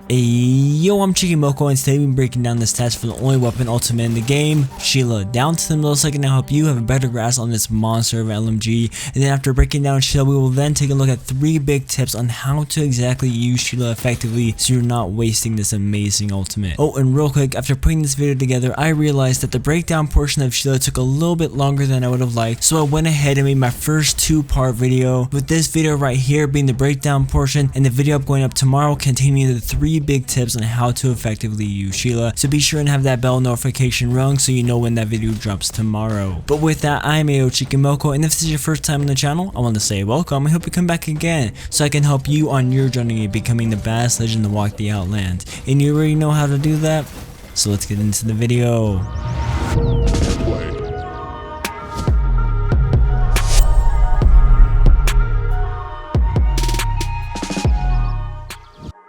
Yo, I'm ChikiMoko, and today we're breaking down the stats for the only weapon ultimate in the game, Sheila, down to the millisecond to help you have a better grasp on this monster of LMG. And then after breaking down Sheila, we will then take a look at 3 big tips on how to exactly use Sheila effectively so you're not wasting this amazing ultimate. Oh, and real quick, after putting this video together, I realized that the breakdown portion of Sheila took a little bit longer than I would have liked, so I went ahead and made my first 2-part video, with this video right here being the breakdown portion and the video up going up tomorrow containing the 3 big tips on how to effectively use Sheila. So be sure and have that bell notification rung so you know when that video drops tomorrow. But with that, I'm AyoChikiMoko, and if this is your first time on the channel, I want to say welcome. I hope you come back again so I can help you on your journey of becoming the best legend to walk the Outland. And you already know how to do that, so let's get into the video.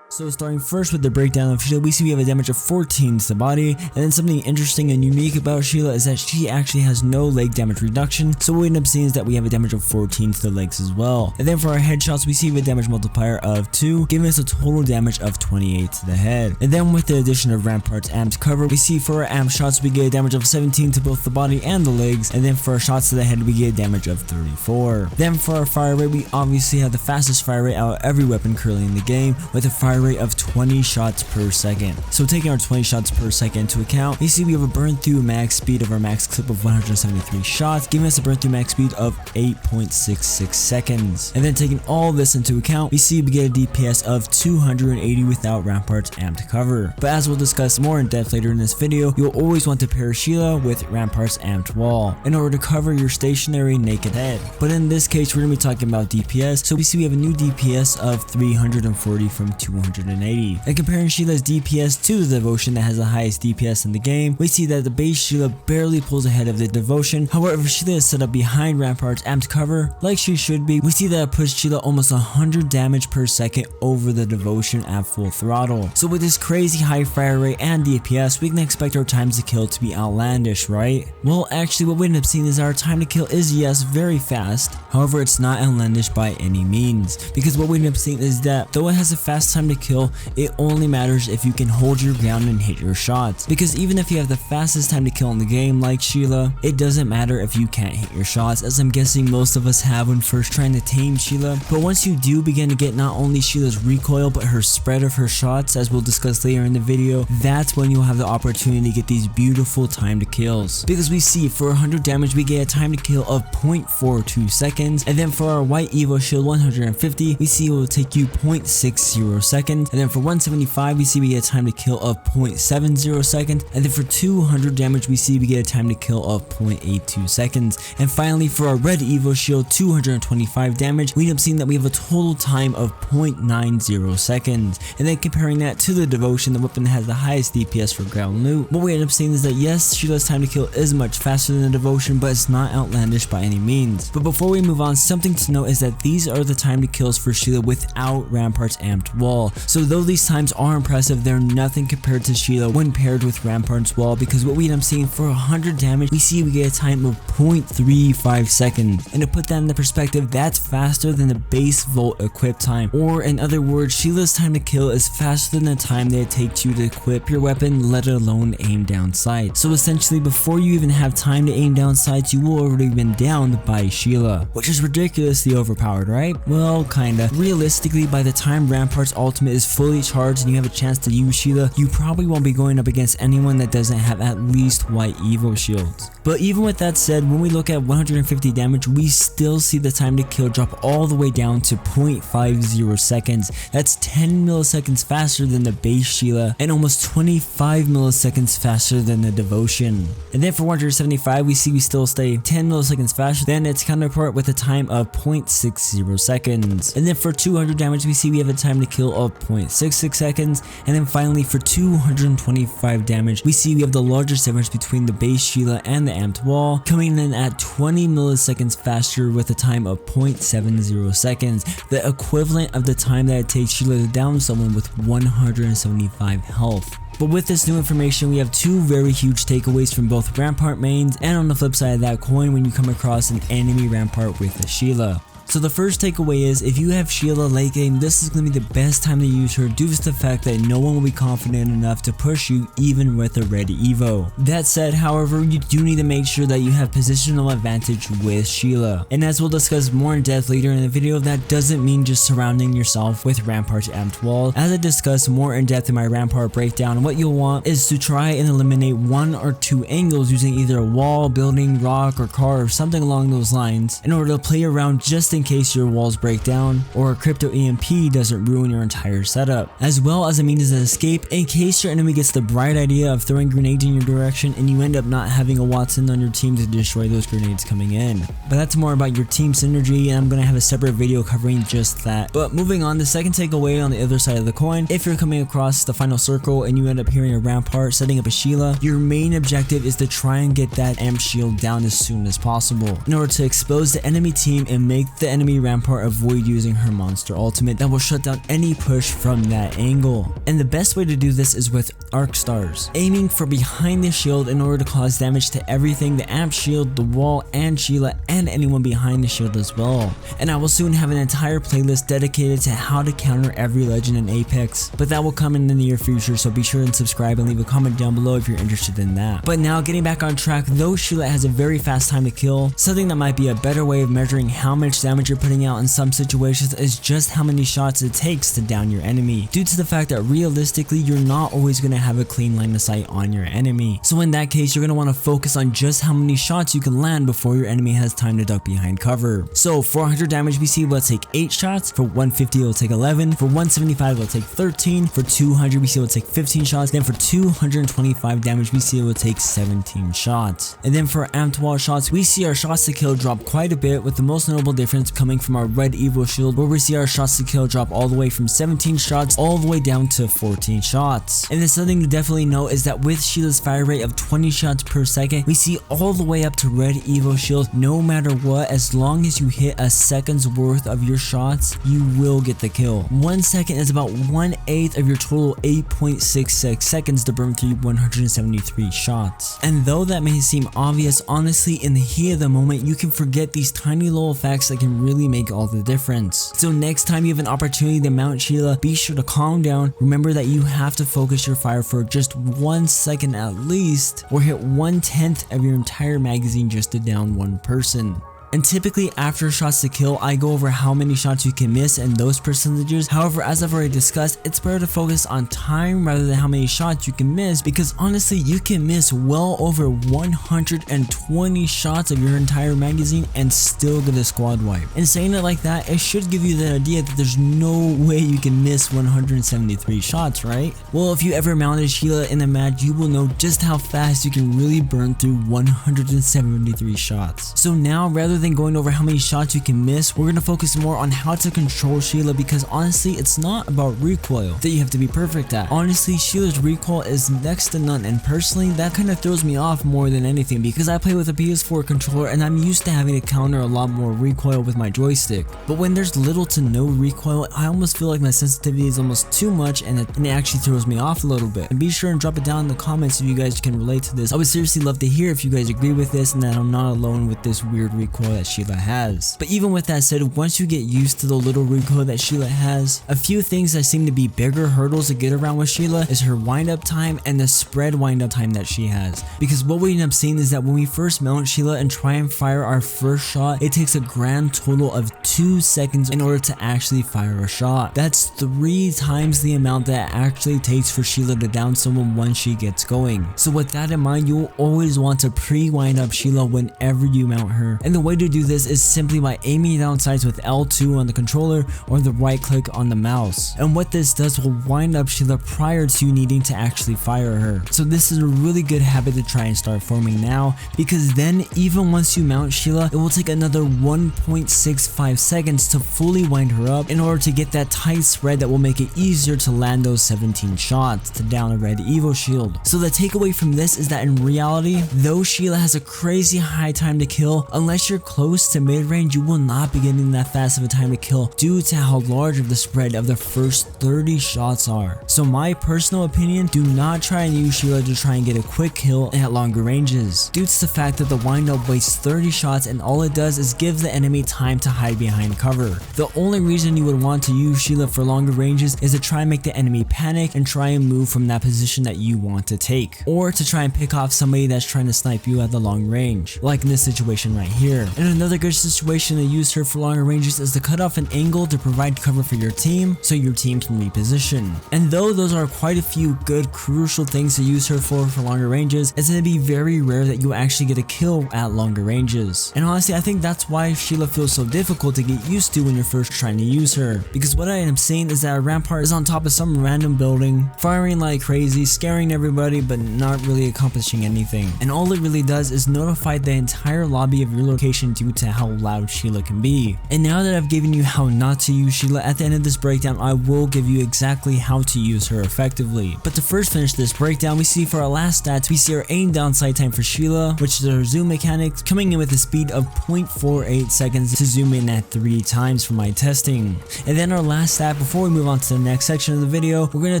So starting first with the breakdown of Sheila, we see we have a damage of 14 to the body, and then something interesting and unique about Sheila is that she actually has no leg damage reduction, so what we end up seeing is that we have a damage of 14 to the legs as well. And then for our headshots, we see a damage multiplier of 2, giving us a total damage of 28 to the head. And then with the addition of Ramparts amped cover, we see for our amp shots we get a damage of 17 to both the body and the legs, and then for our shots to the head we get a damage of 34. Then for our fire rate, we obviously have the fastest fire rate out of every weapon currently in the game, with a fire rate of 20 shots per second. So taking our 20 shots per second into account, you see we have a burn through max speed of our max clip of 173 shots, giving us a burn through max speed of 8.66 seconds. And then taking all this into account, we see we get a DPS of 280 without Ramparts amped cover. But as we'll discuss more in depth later in this video, you'll always want to pair Sheila with Ramparts amped wall in order to cover your stationary naked head. But in this case, we're going to be talking about DPS, so we see we have a new DPS of 340 from 280. And comparing Sheila's DPS to the Devotion that has the highest DPS in the game, we see that the base Sheila barely pulls ahead of the Devotion. However, if Sheila is set up behind Ramparts amped cover, like she should be, we see that it puts Sheila almost 100 damage per second over the Devotion at full throttle. So with this crazy high fire rate and DPS, we can expect our times to kill to be outlandish, right? Well, actually what we end up seeing is our time to kill is, yes, very fast. However, it's not outlandish by any means, because what we end up seeing is that though it has a fast time to kill, it only matters if you can hold your ground and hit your shots. Because even if you have the fastest time to kill in the game like Sheila, it doesn't matter if you can't hit your shots, as I'm guessing most of us have when first trying to tame Sheila. But once you do begin to get not only Sheila's recoil but her spread of her shots, as we'll discuss later in the video, that's when you'll have the opportunity to get these beautiful time to kills. Because we see for 100 damage we get a time to kill of 0.42 seconds, and then for our white Evo shield 150 we see it will take you 0.60 seconds, and then for 175 we see we get a time to kill of 0.70 seconds, and then for 200 damage we see we get a time to kill of 0.82 seconds. And finally for our red Evo shield 225 damage, we end up seeing that we have a total time of 0.90 seconds. And then comparing that to the Devotion, the weapon that has the highest DPS for ground loot, what we end up seeing is that yes, Sheila's time to kill is much faster than the Devotion, but it's not outlandish by any means. But before we move on, something to note is that these are the time to kills for Sheila without Ramparts amped wall. So though these times are impressive, they're nothing compared to Sheila when paired with Ramparts wall, because what we end up seeing for 100 damage we see we get a time of 0.35 seconds. And to put that into perspective, that's faster than the base Volt equip time, or in other words, Sheila's time to kill is faster than the time that it takes you to equip your weapon, let alone aim down sights. So essentially before you even have time to aim down sights, you will already been downed by Sheila, which is ridiculously overpowered, right? Well, kinda. Realistically, by the time Ramparts ultimate is fully charged and you have a chance to use Sheila, you probably won't be going up against anyone that doesn't have at least white Evo shields. But even with that said, when we look at 150 damage, we still see the time to kill drop all the way down to 0.50 seconds. That's 10 milliseconds faster than the base Sheila and almost 25 milliseconds faster than the Devotion. And then for 175 we see we still stay 10 milliseconds faster than its counterpart with a time of 0.60 seconds. And then for 200 damage we see we have a time to kill of 0.66 seconds. And then finally for 225 damage we see we have the largest difference between the base Sheila and the amped wall, coming in at 20 milliseconds faster with a time of 0.70 seconds, the equivalent of the time that it takes Sheila to down someone with 175 health. But with this new information, we have 2 very huge takeaways from both Rampart mains, and on the flip side of that coin when you come across an enemy Rampart with a Sheila. So the first takeaway is, if you have Sheila late game, this is going to be the best time to use her due to the fact that no one will be confident enough to push you even with a red Evo. That said, however, you do need to make sure that you have positional advantage with Sheila. And as we'll discuss more in depth later in the video, that doesn't mean just surrounding yourself with Ramparts amped wall. As I discuss more in depth in my Rampart breakdown, what you'll want is to try and eliminate 1 or 2 angles using either a wall, building, rock, or car, or something along those lines in order to play around just in case your walls break down or a crypto EMP doesn't ruin your entire setup, as well as a means of escape in case your enemy gets the bright idea of throwing grenades in your direction and you end up not having a Watson on your team to destroy those grenades coming in. But that's more about your team synergy, and I'm going to have a separate video covering just that. But moving on, the second takeaway on the other side of the coin, if you're coming across the final circle and you end up hearing a Rampart setting up a Sheila, your main objective is to try and get that amp shield down as soon as possible in order to expose the enemy team and make the enemy Rampart avoid using her monster ultimate that will shut down any push from that angle. And the best way to do this is with arc stars, aiming for behind the shield in order to cause damage to everything, the amp shield, the wall, and Sheila, and anyone behind the shield as well. And I will soon have an entire playlist dedicated to how to counter every legend in Apex, but that will come in the near future, so be sure and subscribe and leave a comment down below if you're interested in that. But now, getting back on track, though Sheila has a very fast time to kill, something that might be a better way of measuring how much damage you're putting out in some situations is just how many shots it takes to down your enemy, due to the fact that realistically you're not always going to have a clean line of sight on your enemy. So in that case, you're going to want to focus on just how many shots you can land before your enemy has time to duck behind cover. So 400 damage BC will take 8 shots, for 150 it will take 11, for 175 it will take 13, for 200 BC it will take 15 shots, then for 225 damage BC it will take 17 shots. And then for amped wall shots, we see our shots to kill drop quite a bit, with the most notable difference coming from our red Evo shield, where we see our shots to kill drop all the way from 17 shots all the way down to 14 shots. And then something to definitely know is that with Sheila's fire rate of 20 shots per second, we see all the way up to red Evo shield. No matter what, as long as you hit a second's worth of your shots, you will get the kill. 1 second is about 1/8 of your total 8.66 seconds to burn through 173 shots. And though that may seem obvious, honestly, in the heat of the moment, you can forget these tiny little facts that can really make all the difference. So next time you have an opportunity to mount Sheila, be sure to calm down. Remember that you have to focus your fire for just 1 second at least, or hit 1/10 of your entire magazine just to down one person. And typically after shots to kill, I go over how many shots you can miss and those percentages. However, as I've already discussed, it's better to focus on time rather than how many shots you can miss, because honestly, you can miss well over 120 shots of your entire magazine and still get a squad wipe. And saying it like that, it should give you the idea that there's no way you can miss 173 shots, right? Well, if you ever mounted Sheila in a match, you will know just how fast you can really burn through 173 shots. So now, rather than going over how many shots you can miss, we're going to focus more on how to control Sheila, because honestly, it's not about recoil that you have to be perfect at. Honestly, Sheila's recoil is next to none, and personally, that kind of throws me off more than anything, because I play with a PS4 controller and I'm used to having to counter a lot more recoil with my joystick. But when there's little to no recoil, I almost feel like my sensitivity is almost too much, and it actually throws me off a little bit. And be sure and drop it down in the comments if you guys can relate to this. I would seriously love to hear if you guys agree with this and that I'm not alone with this weird recoil that Sheila has. But even with that said, once you get used to the little recoil that Sheila has, a few things that seem to be bigger hurdles to get around with Sheila is her wind up time and the spread wind up time that she has. Because what we end up seeing is that when we first mount Sheila and try and fire our first shot, it takes a grand total of 2 seconds in order to actually fire a shot. That's 3 times the amount that it actually takes for Sheila to down someone once she gets going. So with that in mind, you'll always want to pre-wind up Sheila whenever you mount her. And the way to do this is simply by aiming down sights with L2 on the controller or the right click on the mouse. And what this does will wind up Sheila prior to you needing to actually fire her. So this is a really good habit to try and start forming now, because then even once you mount Sheila, it will take another 1.65 seconds to fully wind her up in order to get that tight spread that will make it easier to land those 17 shots to down a red Evo shield. So the takeaway from this is that in reality, though Sheila has a crazy high time to kill, unless you're close to mid-range, you will not be getting that fast of a time to kill due to how large of the spread of the first 30 shots are. So my personal opinion, do not try and use Sheila to try and get a quick kill at longer ranges, due to the fact that the windup wastes 30 shots and all it does is give the enemy time to hide behind cover. The only reason you would want to use Sheila for longer ranges is to try and make the enemy panic and try and move from that position that you want to take, or to try and pick off somebody that's trying to snipe you at the long range, like in this situation right here. And another good situation to use her for longer ranges is to cut off an angle to provide cover for your team so your team can reposition. And though those are quite a few good crucial things to use her for longer ranges, it's going to be very rare that you actually get a kill at longer ranges. And honestly, I think that's why Sheila feels so difficult to get used to when you're first trying to use her, because what I am seeing is that a Rampart is on top of some random building, firing like crazy, scaring everybody but not really accomplishing anything, and all it really does is notify the entire lobby of your location due to how loud Sheila can be. And now that I've given you how not to use Sheila, at the end of this breakdown I will give you exactly how to use her effectively. But to first finish this breakdown, we see for our last stats, we see our aim down sight time for Sheila, which is our zoom mechanics, coming in with a speed of 0.48 seconds to zoom in at 3 times for my testing. And then our last stat before we move on to the next section of the video, we're going to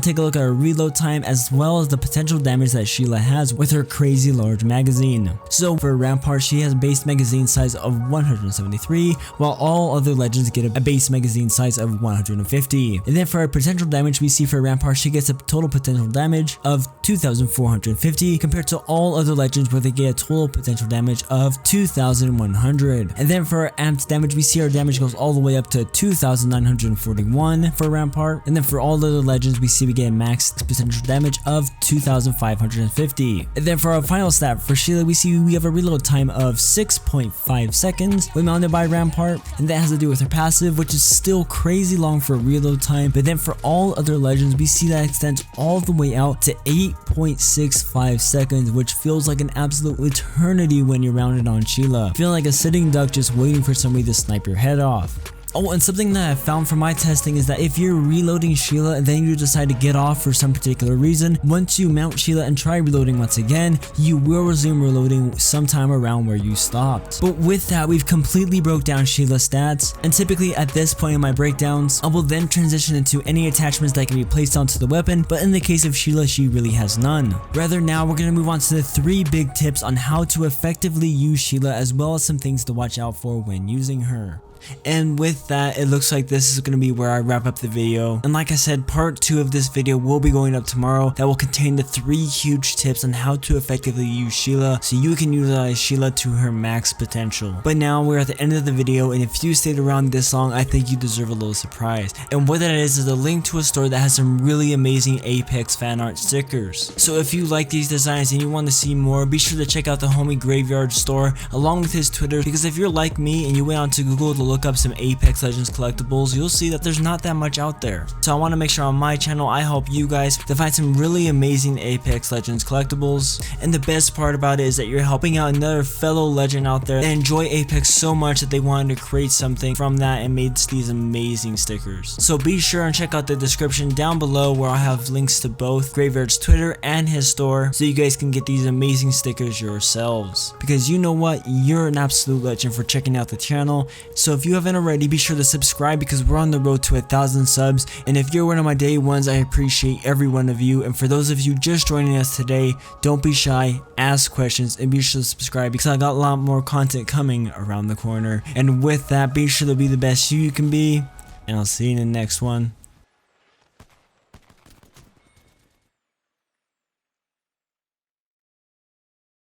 take a look at our reload time as well as the potential damage that Sheila has with her crazy large magazine. So for Rampart, she has a base magazine size of 173, while all other legends get a base magazine size of 150. And then for our potential damage, we see for Rampart, she gets a total potential damage of 2,450 compared to all other legends where they get a total potential damage of 2,100. And then for our amped damage, we see our damage goes all the way up to 2,941 for Rampart. And then for all other legends, we see we get a max potential damage of 2,550. And then for our final stat for Sheila, we see we have a reload time of 6.5 seconds when mounted by Rampart, and that has to do with her passive, which is still crazy long for a reload time. But then for all other legends, we see that extends all the way out to 8.65 seconds, which feels like an absolute eternity when you're mounted on Sheila, feeling like a sitting duck just waiting for somebody to snipe your head off. Oh, and something that I found from my testing is that if you're reloading Sheila and then you decide to get off for some particular reason, once you mount Sheila and try reloading once again, you will resume reloading sometime around where you stopped. But with that, we've completely broke down Sheila's stats, and typically at this point in my breakdowns, I will then transition into any attachments that can be placed onto the weapon, but in the case of Sheila, she really has none. Rather, now we're going to move on to the 3 big tips on how to effectively use Sheila, as well as some things to watch out for when using her. And with that, it looks like this is going to be where I wrap up the video. And like I said, part 2 of this video will be going up tomorrow that will contain the 3 huge tips on how to effectively use Sheila so you can utilize Sheila to her max potential. But now we're at the end of the video, and if you stayed around this long, I think you deserve a little surprise. And what that is a link to a store that has some really amazing Apex fan art stickers. So if you like these designs and you want to see more, be sure to check out the homie Graveyard store along with his Twitter, because if you're like me and you went on to Google to look up some Apex Legends collectibles, you'll see that there's not that much out there. So I want to make sure on my channel I help you guys to find some really amazing Apex Legends collectibles. And the best part about it is that you're helping out another fellow legend out there that enjoy Apex so much that they wanted to create something from that and made these amazing stickers. So be sure and check out the description down below where I have links to both Graveyard's Twitter and his store so you guys can get these amazing stickers yourselves. Because you know what, you're an absolute legend for checking out the channel. So if you haven't already, be sure to subscribe because we're on the road to 1,000 subs. And if you're one of my day ones, I appreciate every one of you. And for those of you just joining us today, don't be shy, ask questions, and be sure to subscribe because I got a lot more content coming around the corner. And with that, be sure to be the best you can be, and I'll see you in the next one.